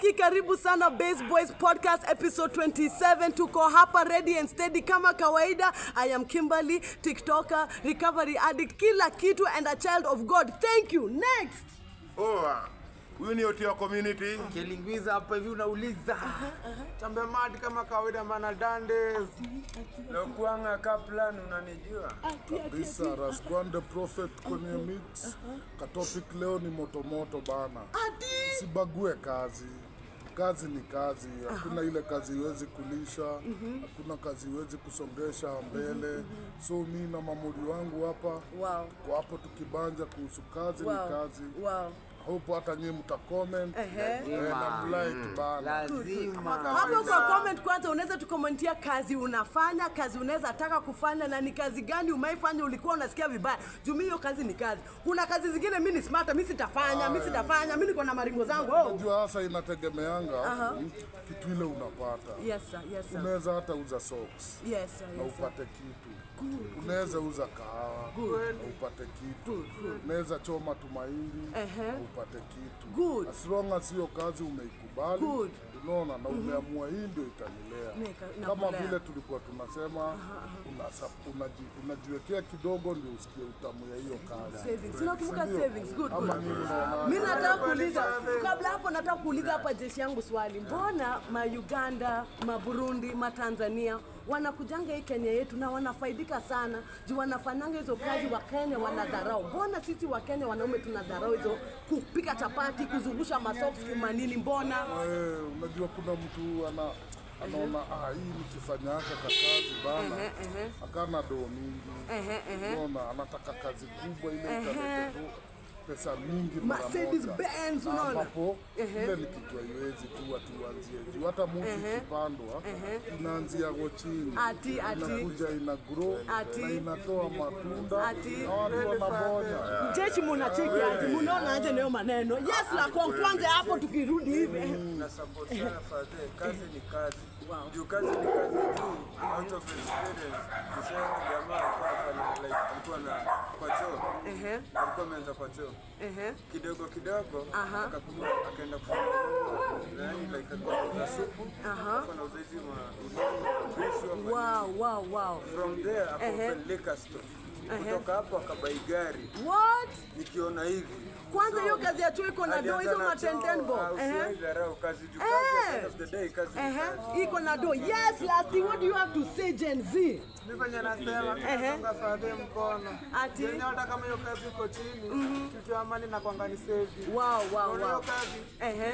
Cheki, karibu sana Base Boys Podcast episode 27. Tuko hapa ready and steady kama kawaida. I am Kimberly, TikToker, recovery addict, kila kitu and a child of God. Thank you. Next. Huyu ni Otio community. Kilingwiza hapa hivi unauliza. Chambe mad kama kawaida mana dandes. Lokuanga Kaplan unanijua. Kabisa Raskwande Prophet kwenye mix. Katopic leo ni moto bana. Sibague kazi. Kazi ni kazi. Hakuna ile kazi iwezi kulisha. Hakuna kazi iwezi kusongesha mbele. So mimi na mamuri wangu hapa. Kwa hapo tukibanja kuhusu kazi ni kazi. Hope hata nyinyi mtacomment na like bana. Lazima. Hapo kwa comment kwanza unaweza tukomentia kazi unafanya, kazi unaweza taka kufanya na ni kazi gani umeifanya ulikuwa unasikia vibaya. Jumi hiyo kazi ni kazi. Kuna kazi zingine mimi ni smart, mimi sitafanya, mimi niko na maringo zangu. Unajua hasa inategemeanga kitu ile unapata. Yes sir. Unaweza hata uza socks. Yes sir. Na upate kitu. Unaweza uza kahawa na upate kitu. Unaweza choma tumaindi na upate kitu. As long as hiyo kazi umeikubali, unaona na umeamua hii ndio itanilea. Kama vile tulikuwa tunasema unajiwekea kidogo ndio usikie utamu ya hiyo kazi. Savings. Tunakumbuka savings. Good. Mimi nataka kuuliza, kabla hapo nataka kuuliza hapa jeshi yangu swali. Mbona Uganda, Burundi, Tanzania wanakujanga hii Kenya yetu na wanafaidika sana juu wanafanyanga hizo kazi wa Kenya wanadharau? Mbona sisi wa Kenya wanaume tunadharau hizo kupika chapati, kuzungusha masoksi manini? Mbona unajua kuna mtu anaona hii nikifanya haka kazi bana akana do mingi, unaona anataka kazi kubwa ile italeta pesa mingi mara moja. Mercedes Benz unaona hapo ile ni kitu haiwezi tu tuanzie juu. Hata mtu kipandwa inaanzia go chini, inakuja ina grow na inatoa matunda na watu wanabonya. Jeshi mnacheki aje, mnaona aje leo maneno? Yes la kwanza hapo tukirudi hivi na support sana fadhe. Kazi ni kazi. Juu kazi ni kazi tu. Out of experience. Kusema jamaa kwa like alikuwa na kwa choo. Alikuwa ameanza kwa choo. Kidogo akakumbuka akaenda kufanya like kwa supu. Kwa uzazi wow. From there akaopen liquor store. Kutoka hapo akabai gari. What? Nikiona hivi. Kwanza hiyo kazi ya chuo iko na do hizo matendenbo. Kazi juu kazi end of the day kazi. Iko na do. Yes, lastly, what do you have to say Gen Z? Mimi nasema kwa fadhe mkono. Yenye hata kama hiyo kazi iko chini, kitu amani na kwangani save. Wow. Hiyo kazi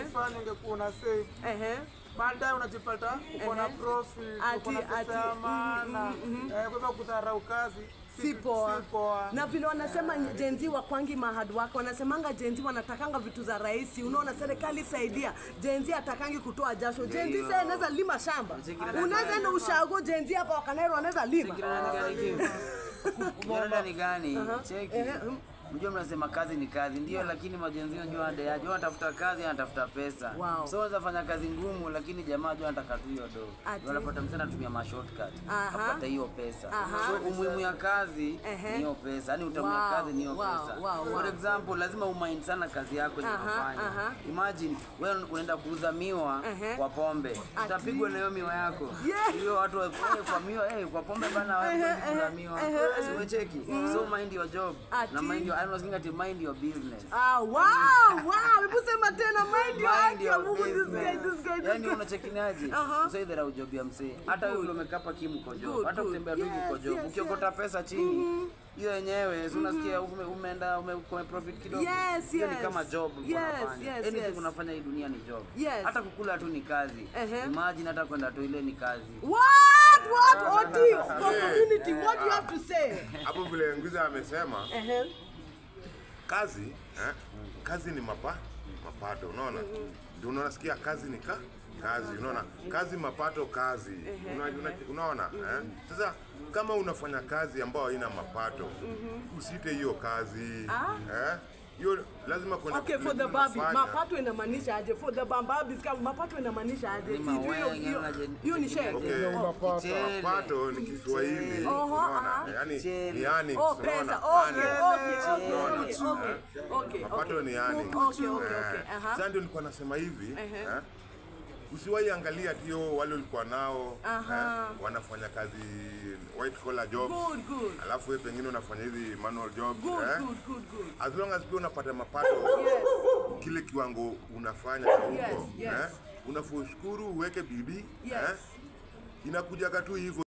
ifanye ungekuwa una save. Baadaye unajipata uko na profit, uko na pesa maana. Kwa kudharau kazi si poa. Na vile wanasema Gen Z wakwangi mahad wako, wanasemanga Gen Z wanatakanga vitu za rahisi. Unaona serikali saidia. Gen Z atakangi kutoa jasho. Gen Z sasa anaweza lima shamba. Unaweza na ushago Gen Z hapa Wakanero anaweza lima. Unaona ni gani? Cheki. Mjua mnasema kazi ni kazi, ndio, lakini majenzi unajua ndio anatafuta kazi, anatafuta pesa. So unaweza fanya kazi ngumu lakini jamaa jua anataka tu hiyo do. Unapata msana anatumia ma shortcut. Apata hiyo pesa. So umuhimu ya kazi ni hiyo pesa. Yaani utamu kazi ni hiyo pesa. For example, lazima umind sana kazi yako unayofanya. Imagine wewe unaenda kuuza miwa kwa pombe. Utapigwa na hiyo miwa yako. Hiyo watu kwa miwa, kwa pombe bana wewe kuuza miwa. So cheki. So mind your job. Na mind your I was thinking to mind your business. Wow. Hebu sema tena mind your business. This guy. Yaani unachekinaje? Usai that au job ya msee. Hata wewe umekapa kimu kwa job. Hata kutembea tu kwa job. Ukiokota pesa chini, hiyo yenyewe unasikia umeenda ume profit kidogo. Hiyo ni kama job unafanya. Anything unafanya hii dunia ni job. Hata kukula tu ni kazi. Imagine hata kwenda toilet ni kazi. What Oti community, what do you have to say? Hapo vile Nguza amesema kazi ni mapato, unaona? Ndio unasikia kazi ni kazi, unaona? Kazi mapato kazi. Unaona? Sasa kama unafanya kazi ambayo haina mapato, usite hiyo kazi. hiyo lazima kwenda. Okay, for the baby, mapato inamaanisha aje? For the babis kama mapato inamaanisha aje? Hiyo ni share. Okay, mapato ni Kiswahili. Yaani ni yani. Oh, pesa. Okay. Mapato ni yani. Okay. Sasa ndio nilikuwa nasema hivi, usiwahi angalia tio wale walikuwa nao wanafanya kazi white collar jobs. Good. Alafu wewe pengine unafanya hizi manual jobs. Good. As long as pia unapata mapato kile kiwango unafanya huko, unafushukuru uweke bidii, inakuja tu hivyo.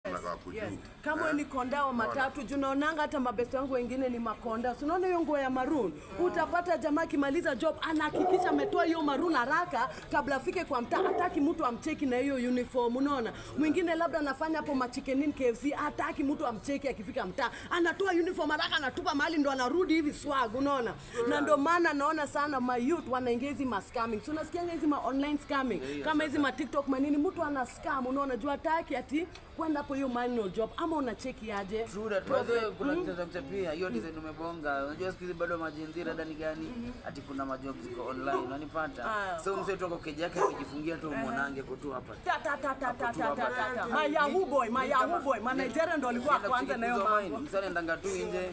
Kama ni kondao matatu, unaonanga hata mabesto wangu wengine ni makonda. Unaona hiyo nguo ya maroon, utapata jamaa kimaliza job anahakikisha ametoa hiyo maroon haraka kabla afike kwa mtaa, hataki mtu amcheki na hiyo uniform. Unaona mwingine labda anafanya hapo machikenin KFC, hataki mtu amcheki akifika mtaa, anatoa uniform haraka anatupa mahali ndo anarudi hivi swag. Unaona na ndo maana naona sana my youth wanaingia hizi ma scamming. So unasikia hizi ma online scamming kama hizi ma TikTok manini, mtu ana scam. Unaona jua hataki ati kwenda hapo hiyo manual job ama unacheki aje? True that. Kuna kitu pia hiyo design umebonga. Unajua siku hizi bado majenzi rada ni gani? Ati kuna majob ziko online unanipata. So mzee tu keje yake akijifungia tu mwanange kutu hapa. My Yahoo boy, manager ndo alikuwa kwanza na hiyo mambo. Msana ndanga tu nje.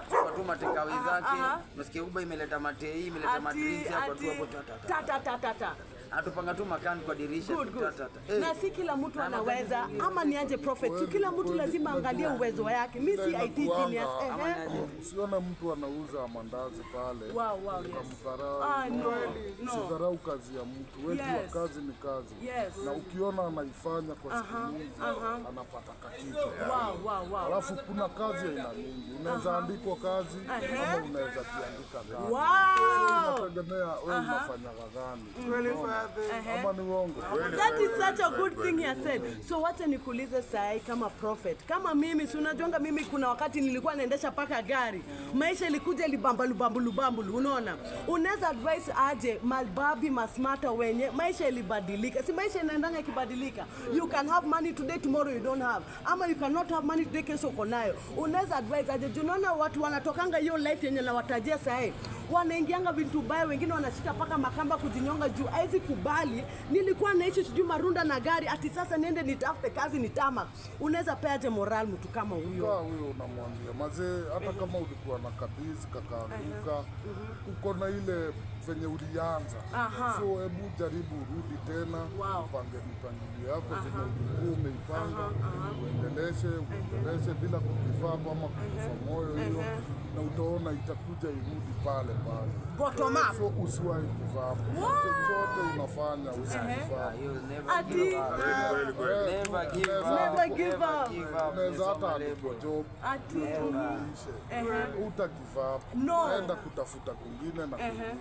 Kwa tu matekawi zake. Msikie Uber imeleta matei, imeleta madrinks hapo tu hapo atupanga tu makani kwa dirisha. Na si kila mtu anaweza ama niaje prophet. Si kila mtu lazima angalie uwezo wake. Mimi si IT genius. Usiona mtu anauza mandazi pale. Wow, no. Usidharau kazi ya mtu. Wewe jua kazi ni kazi. Na ukiona anaifanya kwa siku nyingi anapata kakitu. Wow. Alafu kuna kazi aina nyingi. Unaweza andikwa kazi ama unaweza kiandika kazi. Inategemea wewe unafanya gani. That is such a good thing he said. So wacha nikuulize sai kama prophet. Kama mimi si unajonga mimi kuna wakati nilikuwa naendesha paka gari. Maisha ilikuja libambulu. Unaona? Unaweza advice aje mababi masmata wenye maisha ilibadilika. Si maisha inaendanga ikibadilika. You can have money today, tomorrow you don't have. Ama you cannot have money today, kesho uko nayo. Unaweza advice aje? Unaona watu wanatokanga hiyo life yenye nawatajia sai. Wanaingianga vitu baya, wengine wanashika paka makamba kujinyonga juu. Haizi kubali nilikuwa naishi sijui Marunda na gari ati sasa niende nitafute kazi nitama. Unaweza peaje moral mtu kama huyo? Kwa huyo unamwambia mazee, hata kama ulikuwa na kabizi kakaanguka, uko na ile venye ulianza. So hebu jaribu urudi tena, upange mipangilio yako venye ulikuwa umeipanga, uendeleshe bila kukifaa ama kufa moyo hiyo, na utaona itakuja irudi pale. Bottom up. So usiwahi kuvaa. Chochote unafanya usifanye. Never give up. Unaweza hata alipo job. Utakivaa. Enda kutafuta kwingine na kwingine.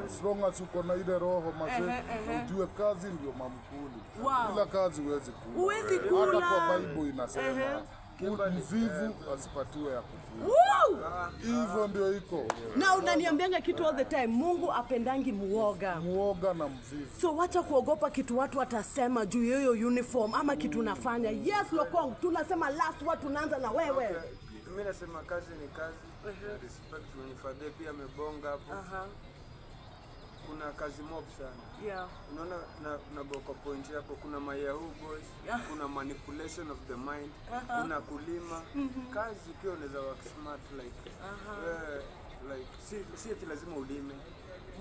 As long as uko na ile roho mazee, ujue kazi ndio mamkuli. Bila kazi huwezi kula. Hata kwa Bible inasema mvivu asipatiwe ya kukula. Hivyo ndio iko. Na unaniambianga kitu all the time, Mungu apendangi muoga na mvivu. So wacha kuogopa kitu watu watasema juu hiyo uniform ama kitu unafanya. Yes Lokong, tunasema last word tunaanza na wewe. Mimi nasema kazi ni kazi. Respect when Fadhe pia amebonga hapo. Kuna kazi mob sana. Unaona na kwa point yako kuna my Yahoo boys, kuna manipulation of the mind, kuna kulima. Kazi pia unaweza work smart like si eti lazima ulime.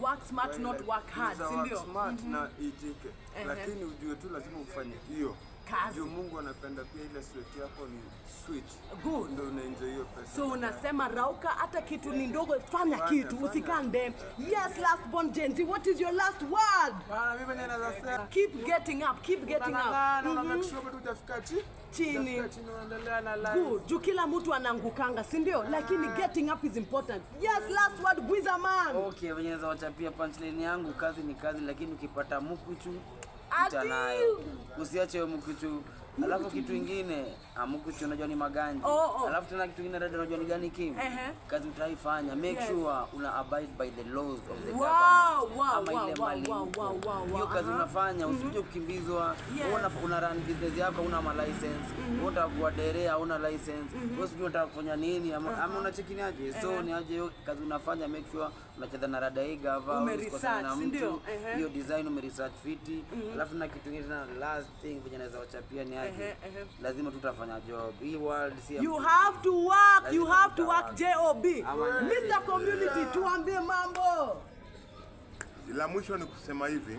Work smart not work hard, si ndio? Smart na itike. Lakini ujue tu lazima ufanye hiyo kazi. Mungu anapenda pia ile sweat yako ni sweet. Good. Ndio unaenjoy hiyo pesa. So unasema rauka hata kitu ni ndogo, fanya kitu usikande. Yes, last born Gen Z, what is your last word? Mimi naweza sema keep getting up. Na make sure bado utafika chini unaendelea na life. Good. Juu kila mtu anaangukanga, si ndio? Lakini getting up is important. Yes, last word Bwiza man. Okay, wenyeza wachapia punchline yangu, kazi ni kazi, lakini ukipata mkuchu nayo. Usiache mkuchu Alafu kitu kingine amukuchi unajua ni maganja. Alafu tena kitu kingine dada unajua ni gani Kim? Kazi utaifanya make sure una abide by the laws of the government. Hiyo kazi unafanya usije kukimbizwa. Una run business yako una ma license. Unataka kuwa dereva una license. Wewe sijui unataka kufanya nini ama unachekiniaje? So ni aje hiyo kazi unafanya make sure unacheza na radaiga hapa usikosane na mtu. Hiyo design umeresearch fiti. Alafu na kitu kingine na last thing venye naweza wachapia ni aje. Lazima tutafanya job. Hii world si you have to work, you have to work job. Mr. Community tuambie mambo. La mwisho ni kusema hivi,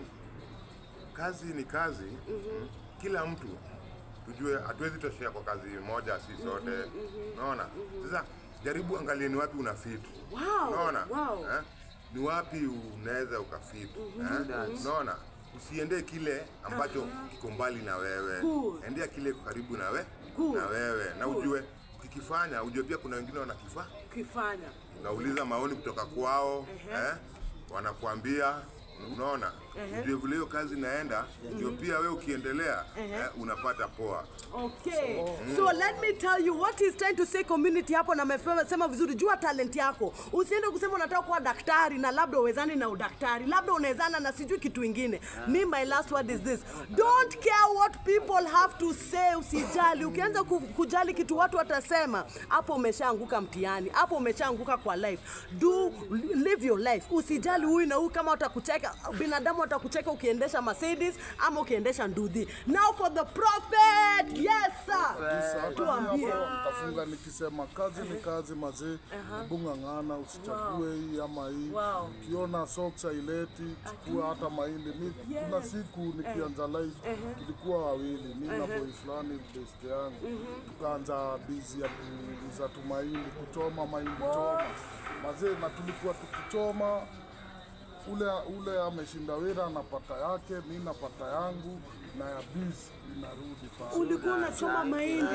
kazi ni kazi. Kila mtu tujue hatuwezi toshea kwa kazi moja si sote. Unaona? Sasa jaribu angalia ni wapi una fit. Unaona? Ni wapi unaweza ukafit. Unaona? Usiende kile ambacho kiko mbali na wewe. Endea kile karibu na wewe. Na ujue ukikifanya ujue pia kuna wengine wanakifanya. Unauliza maoni kutoka kwao, wanakuambia, unaona? Ndio vile hiyo kazi inaenda, ndio pia wewe ukiendelea unapata poa. Okay. So let me tell you what he's trying to say community hapo na amesema vizuri jua talent yako. Usiende kusema unataka kuwa daktari na labda uwezani na udaktari. Labda unawezana na sijui kitu kingine. Me my last word is this. Don't care what people have to say, usijali. Ukianza kujali kitu watu watasema, hapo umeshaanguka mtihani. Hapo umeshaanguka kwa life. Live your life. Usijali huyu na huyu kama watakucheka. Binadamu watakucheka ukiendesha Mercedes ama ukiendesha Ndudhi. Now for the prophet. Yes sir. Tuambie. Tafunga nikisema kazi ni kazi mazee. Bungangana usichague hii ama hii. Ukiona socks haileti chukua hata mahindi. Mimi kuna siku nikianza live tulikuwa wawili mimi na boy fulani best yangu. Tukaanza busy ya kuuza mahindi kuchoma mahindi choma. Mazee na tulikuwa tukichoma ule ameshinda wera anapata yake, mimi napata yangu na ya busy inarudi pale. Ulikuwa unachoma mahindi.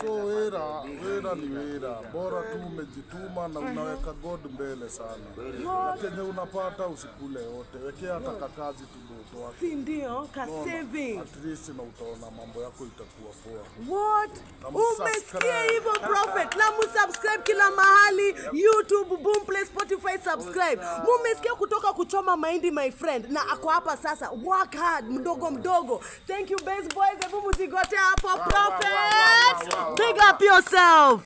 So wera ni wera. Bora tu umejituma na unaweka God mbele sana. Na kenye unapata usikule yote. Wekea hata kazi kidogo wake. Si ndio? Ka saving. At least na utaona mambo yako itakuwa poa. What? Umesikia hivyo prophet? Na msubscribe kila mahali, YouTube, Boomplay, Spotify subscribe. Mumesikia kutoka kuchoma mahindi my friend na ako hapa sasa. Work hard mdogo. Thank you best boys. Hebu mzigote hapo prophet. Big up yourself.